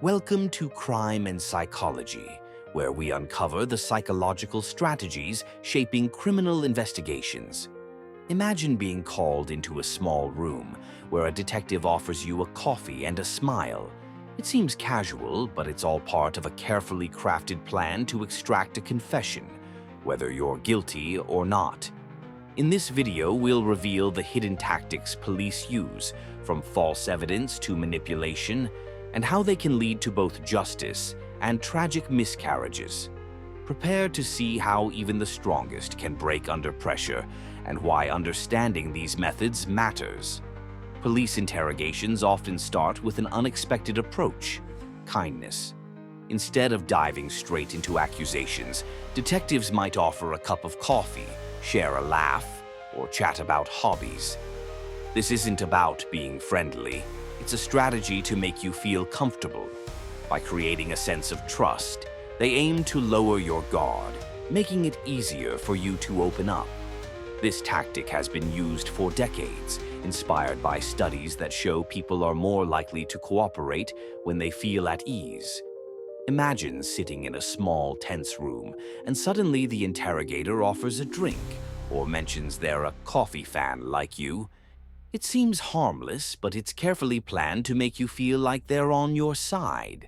Welcome to Crime and Psychology, where we uncover the psychological strategies shaping criminal investigations. Imagine being called into a small room where a detective offers you a coffee and a smile. It seems casual, but it's all part of a carefully crafted plan to extract a confession, whether you're guilty or not. In this video, we'll reveal the hidden tactics police use, from false evidence to manipulation, and how they can lead to both justice and tragic miscarriages. Prepare to see how even the strongest can break under pressure and why understanding these methods matters. Police interrogations often start with an unexpected approach: kindness. Instead of diving straight into accusations, detectives might offer a cup of coffee, share a laugh, or chat about hobbies. This isn't about being friendly. It's a strategy to make you feel comfortable. By creating a sense of trust, they aim to lower your guard, making it easier for you to open up. This tactic has been used for decades, inspired by studies that show people are more likely to cooperate when they feel at ease. Imagine sitting in a small, tense room, and suddenly the interrogator offers a drink or mentions they're a coffee fan like you. It seems harmless, but it's carefully planned to make you feel like they're on your side.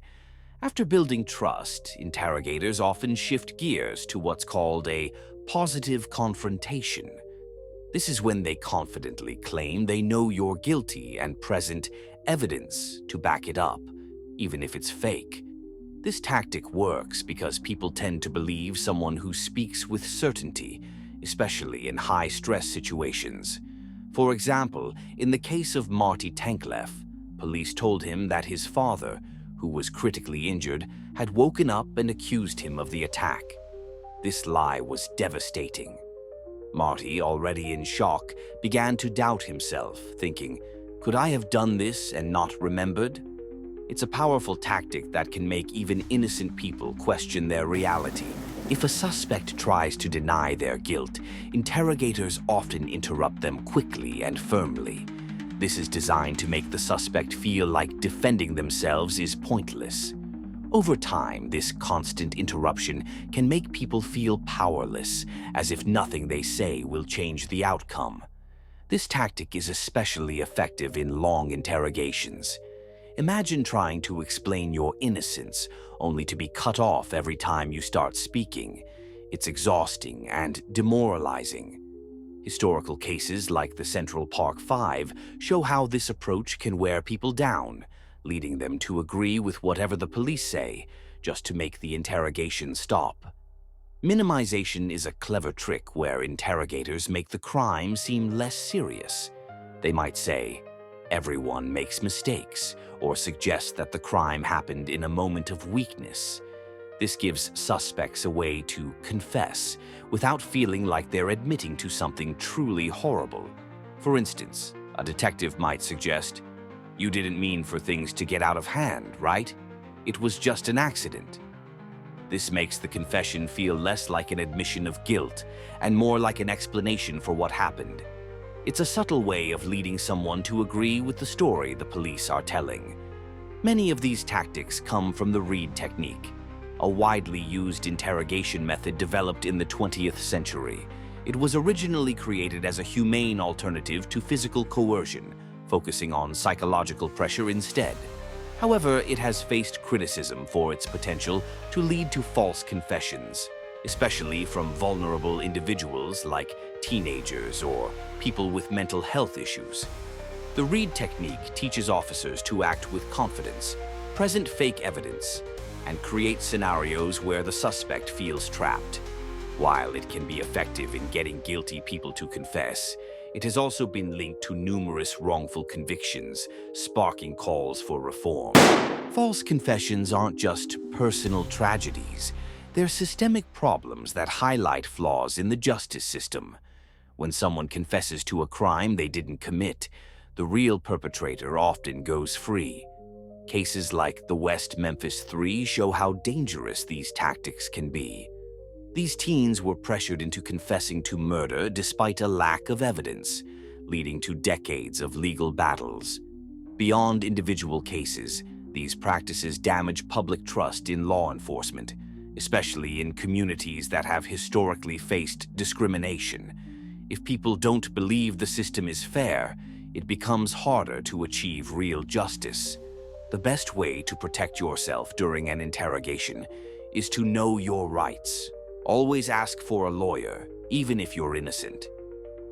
After building trust, interrogators often shift gears to what's called a positive confrontation. This is when they confidently claim they know you're guilty and present evidence to back it up, even if it's fake. This tactic works because people tend to believe someone who speaks with certainty, especially in high-stress situations. For example, in the case of Marty Tankleff, police told him that his father, who was critically injured, had woken up and accused him of the attack. This lie was devastating. Marty, already in shock, began to doubt himself, thinking, "Could I have done this and not remembered?" It's a powerful tactic that can make even innocent people question their reality. If a suspect tries to deny their guilt, interrogators often interrupt them quickly and firmly. This is designed to make the suspect feel like defending themselves is pointless. Over time, this constant interruption can make people feel powerless, as if nothing they say will change the outcome. This tactic is especially effective in long interrogations. Imagine trying to explain your innocence, only to be cut off every time you start speaking. It's exhausting and demoralizing. Historical cases like the Central Park Five show how this approach can wear people down, leading them to agree with whatever the police say, just to make the interrogation stop. Minimization is a clever trick where interrogators make the crime seem less serious. They might say, "Everyone makes mistakes," or suggest that the crime happened in a moment of weakness. This gives suspects a way to confess without feeling like they're admitting to something truly horrible. For instance, a detective might suggest, "You didn't mean for things to get out of hand, right? It was just an accident." This makes the confession feel less like an admission of guilt and more like an explanation for what happened. It's a subtle way of leading someone to agree with the story the police are telling. Many of these tactics come from the Reid technique, a widely used interrogation method developed in the 20th century. It was originally created as a humane alternative to physical coercion, focusing on psychological pressure instead. However, it has faced criticism for its potential to lead to false confessions, especially from vulnerable individuals like teenagers or people with mental health issues. The Reid technique teaches officers to act with confidence, present fake evidence, and create scenarios where the suspect feels trapped. While it can be effective in getting guilty people to confess, it has also been linked to numerous wrongful convictions, sparking calls for reform. False confessions aren't just personal tragedies. They're systemic problems that highlight flaws in the justice system. When someone confesses to a crime they didn't commit, the real perpetrator often goes free. Cases like the West Memphis Three show how dangerous these tactics can be. These teens were pressured into confessing to murder despite a lack of evidence, leading to decades of legal battles. Beyond individual cases, These practices damage public trust in law enforcement, especially in communities that have historically faced discrimination. If people don't believe the system is fair, it becomes harder to achieve real justice. The best way to protect yourself during an interrogation is to know your rights. Always ask for a lawyer, even if you're innocent.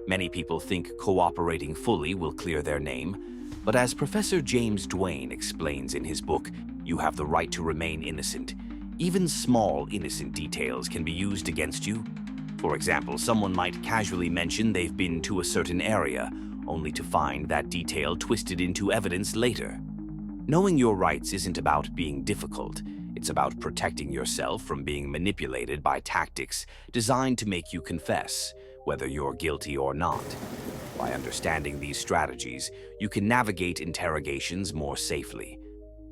Many people think cooperating fully will clear their name, but as Professor James Duane explains in his book, You Have the Right to Remain Innocent, even small innocent details can be used against you. For example, someone might casually mention they've been to a certain area, only to find that detail twisted into evidence later. Knowing your rights isn't about being difficult. It's about protecting yourself from being manipulated by tactics designed to make you confess, whether you're guilty or not. By understanding these strategies, you can navigate interrogations more safely.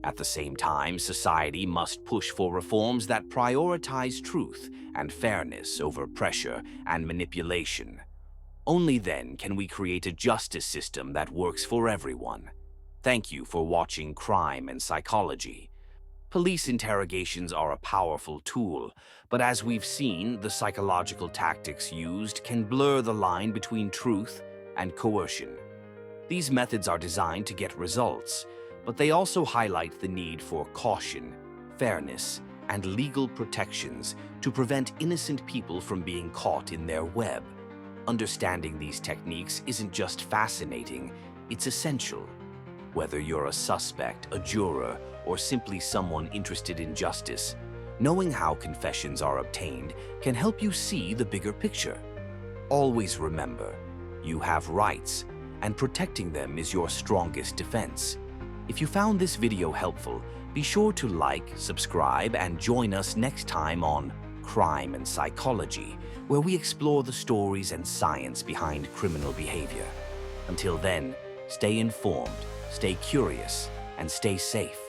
At the same time, society must push for reforms that prioritize truth and fairness over pressure and manipulation. Only then can we create a justice system that works for everyone. Thank you for watching Crime and Psychology. Police interrogations are a powerful tool, but as we've seen, the psychological tactics used can blur the line between truth and coercion. These methods are designed to get results, but they also highlight the need for caution, fairness, and legal protections to prevent innocent people from being caught in their web. Understanding these techniques isn't just fascinating, it's essential. Whether you're a suspect, a juror, or simply someone interested in justice, knowing how confessions are obtained can help you see the bigger picture. Always remember, you have rights, and protecting them is your strongest defense. If you found this video helpful, be sure to like, subscribe, and join us next time on Crime and Psychology, where we explore the stories and science behind criminal behavior. Until then, stay informed, stay curious, and stay safe.